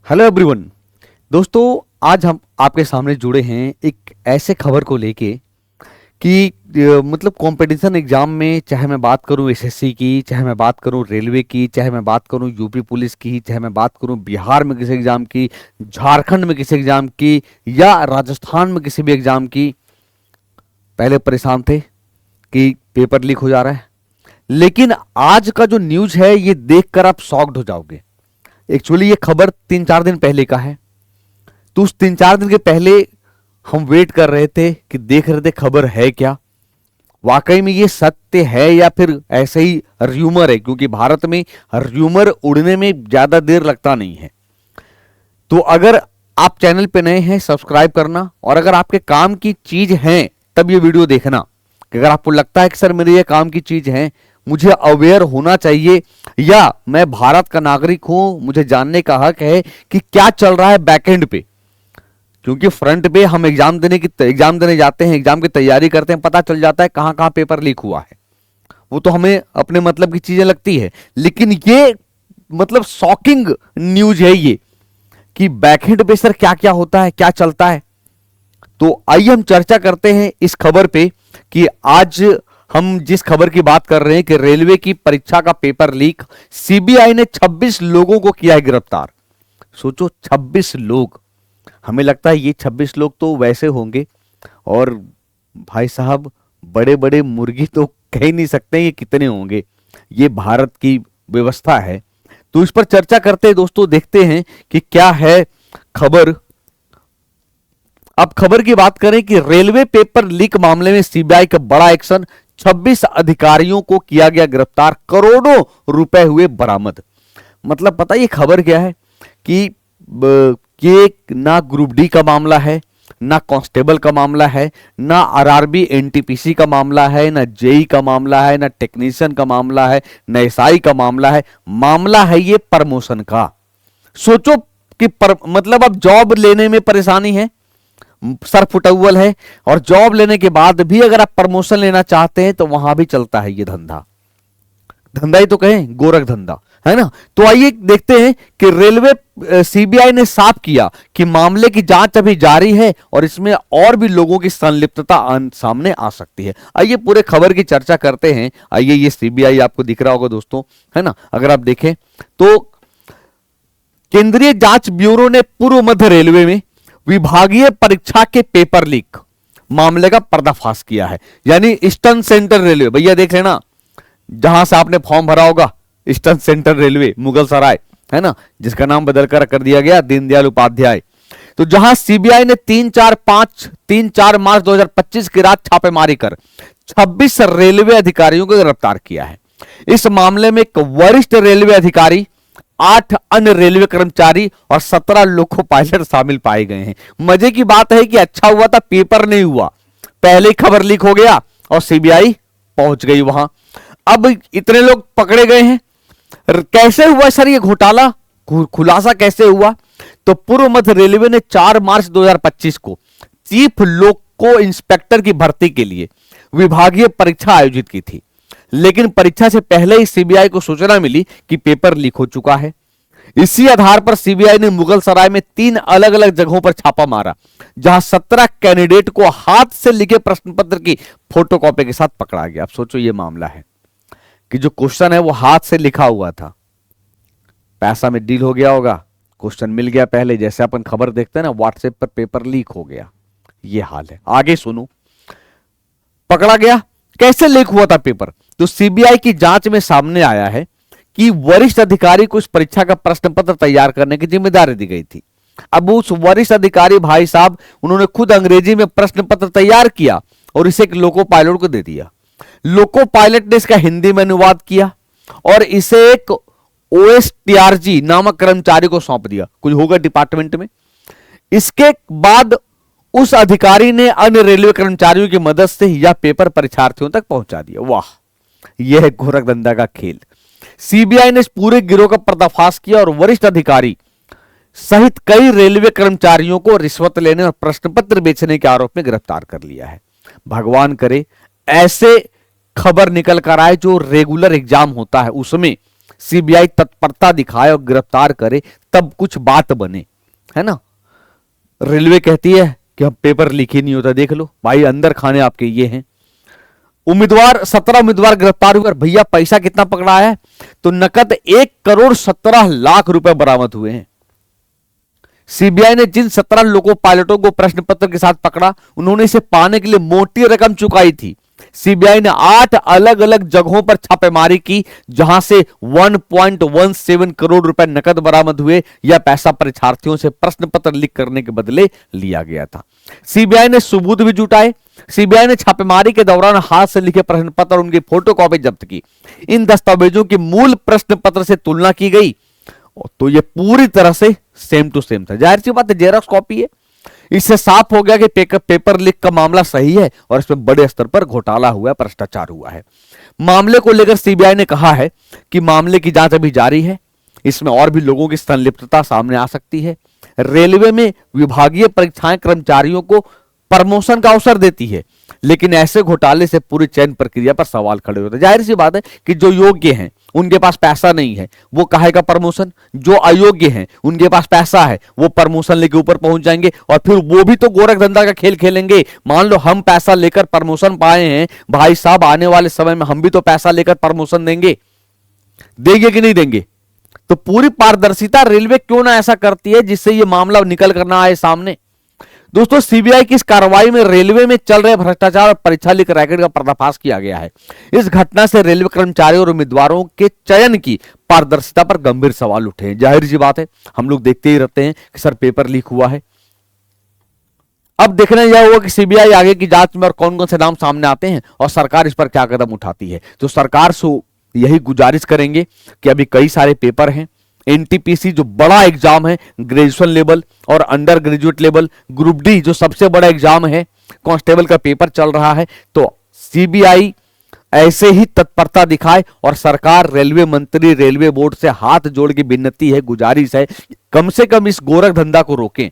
Hello everyone. दोस्तों, आज हम आपके सामने जुड़े हैं एक ऐसे खबर को लेके कि मतलब कंपटीशन एग्जाम में, चाहे मैं बात करूं एसएससी की, चाहे मैं बात करूं रेलवे की, चाहे मैं बात करूं यूपी पुलिस की, चाहे मैं बात करूं बिहार में किसी एग्जाम की, झारखंड में किसी एग्जाम की, या राजस्थान में किसी भी एग्जाम की, पहले परेशान थे कि पेपर लीक हो जा रहा है। लेकिन आज का जो न्यूज है ये देखकर आप शॉक्ड हो जाओगे। एक्चुअली ये खबर 3-4 दिन पहले का है। तो उस 3-4 दिन के पहले हम वेट कर रहे थे कि देख रहे थे खबर है क्या, वाकई में ये सत्य है या फिर ऐसे ही र्यूमर है, क्योंकि भारत में र्यूमर उड़ने में ज्यादा देर लगता नहीं है। तो अगर आप चैनल पे नए हैं, सब्सक्राइब करना, और अगर आपके काम की चीज है तब ये वीडियो देखना। कि अगर आपको लगता है कि सर मेरे ये काम की चीज है, मुझे अवेयर होना चाहिए, या मैं भारत का नागरिक हूं, मुझे जानने का हक है कि क्या चल रहा है बैकएंड पे। क्योंकि फ्रंट पे हम एग्जाम देने जाते हैं, एग्जाम की तैयारी करते हैं, पता चल जाता है कहां कहां पेपर लीक हुआ है। वो तो हमें अपने मतलब की चीजें लगती है, लेकिन ये मतलब शॉकिंग न्यूज है ये कि बैकएंड पे सर क्या क्या होता है, क्या चलता है। तो आइए हम चर्चा करते हैं इस खबर पे कि आज हम जिस खबर की बात कर रहे हैं कि रेलवे की परीक्षा का पेपर लीक, सीबीआई ने 26 लोगों को किया है गिरफ्तार। सोचो, 26 लोग। हमें लगता है ये 26 लोग तो वैसे होंगे, और भाई साहब बड़े बड़े मुर्गी तो कह ही नहीं सकते ये कितने होंगे। ये भारत की व्यवस्था है। तो इस पर चर्चा करते हैं दोस्तों, देखते हैं कि क्या है खबर। अब खबर की बात करें कि रेलवे पेपर लीक मामले में सीबीआई का बड़ा एक्शन, 26 अधिकारियों को किया गया गिरफ्तार, करोड़ों रुपए हुए बरामद। मतलब पता ये खबर क्या है कि ये ना ग्रुप डी का मामला है, ना कांस्टेबल का मामला है, ना आरआरबी एनटीपीसी का मामला है, ना जेई का मामला है, ना टेक्नीशियन का मामला है, ना एसआई का मामला है ये प्रमोशन का। सोचो कि मतलब अब जॉब लेने में परेशानी है, सर फुटअव्वल है, और जॉब लेने के बाद भी अगर आप प्रमोशन लेना चाहते हैं तो वहां भी चलता है ये धंधा। धंधा ही तो कहें, गोरख धंधा, है ना। तो आइए देखते हैं कि रेलवे सीबीआई ने साफ किया कि मामले की जांच अभी जारी है और इसमें और भी लोगों की संलिप्तता सामने आ सकती है। आइए पूरे खबर की चर्चा करते हैं। आइए, ये सीबीआई आपको दिख रहा होगा दोस्तों, है ना। अगर आप देखें तो केंद्रीय जांच ब्यूरो ने पूर्व मध्य रेलवे में विभागीय परीक्षा के पेपर लीक मामले का पर्दाफाश किया है। यानी ईस्टर्न सेंट्रल रेलवे, भैया देख लेना, जहां से आपने फॉर्म भरा होगा, ईस्टर्न सेंट्रल रेलवे मुगल सराय, है ना, जिसका नाम बदलकर कर दिया गया दीनदयाल उपाध्याय। तो जहां सीबीआई ने 3-4 मार्च 2025 की रात छापेमारी कर 26 रेलवे अधिकारियों को गिरफ्तार किया है। इस मामले में एक वरिष्ठ रेलवे अधिकारी, 8 अन्य रेलवे कर्मचारी और 17 लोको पायलट शामिल पाए गए हैं। मजे की बात है कि अच्छा हुआ था पेपर नहीं हुआ, पहले ही खबर लीक हो गया और सीबीआई पहुंच गई वहां। अब इतने लोग पकड़े गए हैं। कैसे हुआ सर ये घोटाला, खुलासा कैसे हुआ? तो पूर्व मध्य रेलवे ने 4 मार्च 2025 को चीफ लोको इंस्पेक्टर की भर्ती के लिए विभागीय परीक्षा आयोजित की थी, लेकिन परीक्षा से पहले ही सीबीआई को सूचना मिली कि पेपर लीक हो चुका है। इसी आधार पर सीबीआई ने मुगल सराय में 3 अलग अलग जगहों पर छापा मारा, जहां 17 कैंडिडेट को हाथ से लिखे प्रश्न पत्र की फोटोकॉपी के साथ पकड़ा गया। अब सोचो ये मामला है कि जो क्वेश्चन है वो हाथ से लिखा हुआ था, पैसा में डील हो गया होगा, क्वेश्चन मिल गया पहले, जैसे अपन खबर देखते हैं ना व्हाट्सएप पर पेपर लीक हो गया, ये हाल है। आगे सुनो, पकड़ा गया। कैसे लीक हुआ था पेपर? तो सीबीआई की जांच में सामने आया है कि वरिष्ठ अधिकारी को इस परीक्षा का प्रश्न पत्र तैयार करने की जिम्मेदारी दी गई थी। अब उस वरिष्ठ अधिकारी भाई साहब, उन्होंने खुद अंग्रेजी में प्रश्न पत्र तैयार किया और इसे एक लोको पायलट को दे दिया। लोको पायलट ने इसका हिंदी में अनुवाद किया और इसे एक ओएसटीआरजी नामक कर्मचारी को सौंप दिया, कुछ होगा डिपार्टमेंट में। इसके बाद उस अधिकारी ने अन्य रेलवे कर्मचारियों की मदद से यह पेपर परीक्षार्थियों तक पहुंचा दिया। वाह, यह है गोरख धंधा का खेल। सीबीआई ने इस पूरे गिरोह का पर्दाफाश किया और वरिष्ठ अधिकारी सहित कई रेलवे कर्मचारियों को रिश्वत लेने और प्रश्न पत्र बेचने के आरोप में गिरफ्तार कर लिया है। भगवान करे ऐसे खबर निकल कर आए जो रेगुलर एग्जाम होता है उसमें सीबीआई तत्परता दिखाए और गिरफ्तार करे, तब कुछ बात बने, है ना। रेलवे कहती है कि हम पेपर लीक ही नहीं होता, देख लो भाई, अंदर खाने आपके ये हैं। उम्मीदवार 17 उम्मीदवार गिरफ्तार हुए। भैया पैसा कितना पकड़ा है, तो नकद 1,17,00,000 रुपए बरामद हुए हैं। सीबीआई ने जिन 17 लोगों पायलटों को प्रश्न पत्र के साथ पकड़ा, उन्होंने इसे पाने के लिए मोटी रकम चुकाई थी। सीबीआई ने 8 अलग अलग जगहों पर छापेमारी की, जहां से 1.17 करोड़ रुपए नकद बरामद हुए। यह पैसा परीक्षार्थियों से प्रश्न पत्र लीक करने के बदले लिया गया था। सीबीआई ने सबूत भी जुटाए। सीबीआई ने छापेमारी के दौरान हाथ से लिखे प्रश्न पत्र और उनकी फोटोकॉपी जब्त की। इन दस्तावेजों की मूल प्रश्न पत्र से तुलना की गई, तो ये पूरी तरह से सेम टू सेम था। जाहिर सी बात है, जेरॉक्स कॉपी है। इससे साफ हो गया कि पेपर लीक का मामला सही है और इसमें बड़े स्तर पर घोटाला हुआ है, भ्रष्टाचार हुआ है। मामले को लेकर सीबीआई ने कहा है कि मामले की जांच अभी जारी है, इसमें और भी लोगों की संलिप्तता सामने आ सकती है। रेलवे में विभागीय परीक्षाएं कर्मचारियों को प्रमोशन का अवसर देती है, लेकिन ऐसे घोटाले से पूरी चयन प्रक्रिया पर सवाल खड़े होते हैं। जाहिर सी बात है कि जो योग्य हैं उनके पास पैसा नहीं है, वो काहेगा प्रमोशन। जो अयोग्य हैं उनके पास पैसा है, वो प्रमोशन लेके ऊपर पहुंच जाएंगे और फिर वो भी तो गोरख धंधा का खेल खेलेंगे। मान लो हम पैसा लेकर प्रमोशन पाए हैं, भाई साहब आने वाले समय में हम भी तो पैसा लेकर प्रमोशन देंगे कि नहीं देंगे। तो पूरी पारदर्शिता रेलवे क्यों ना ऐसा करती है जिससे ये मामला निकल कर ना आए सामने। दोस्तों, सीबीआई की इस कार्रवाई में रेलवे में चल रहे भ्रष्टाचार और परीक्षा लीक रैकेट का पर्दाफाश किया गया है। इस घटना से रेलवे कर्मचारियों और उम्मीदवारों के चयन की पारदर्शिता पर गंभीर सवाल उठे हैं। जाहिर सी बात है, हम लोग देखते ही रहते हैं कि सर पेपर लीक हुआ है। अब देखना यह होगा कि सीबीआई आगे की जांच में और कौन कौन से नाम सामने आते हैं और सरकार इस पर क्या कदम उठाती है। तो सरकार से यही गुजारिश करेंगे कि अभी कई सारे पेपर हैं। एनटीपीसी जो बड़ा एग्जाम है, ग्रेजुएशन लेवल और under graduate level, group D जो सबसे बड़ा एग्जाम है, कांस्टेबल का पेपर चल रहा है। तो सीबीआई ऐसे ही तत्परता दिखाए और सरकार, रेलवे मंत्री, रेलवे बोर्ड से हाथ जोड़ के विनती है, गुजारिश है, कम से कम इस गोरख धंधा को रोकें।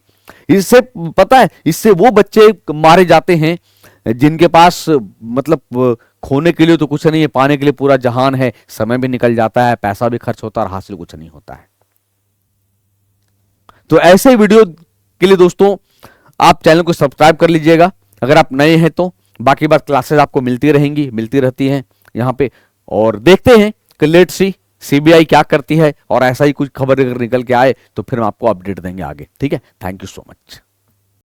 इससे पता है, इससे वो बच्चे मारे जाते हैं जिनके पास मतलब खोने के लिए तो कुछ नहीं है, पाने के लिए पूरा जहान है। समय भी निकल जाता है, पैसा भी खर्च होता है और हासिल कुछ नहीं होता है। तो ऐसे वीडियो के लिए दोस्तों आप चैनल को सब्सक्राइब कर लीजिएगा अगर आप नए हैं तो। बाकी बात क्लासेस आपको मिलती रहेंगी, मिलती रहती हैं यहाँ पे। और देखते हैं कि लेट्स सी सीबीआई क्या करती है, और ऐसा ही कुछ खबर अगर निकल के आए तो फिर हम आपको अपडेट देंगे आगे। ठीक है, थैंक यू सो मच।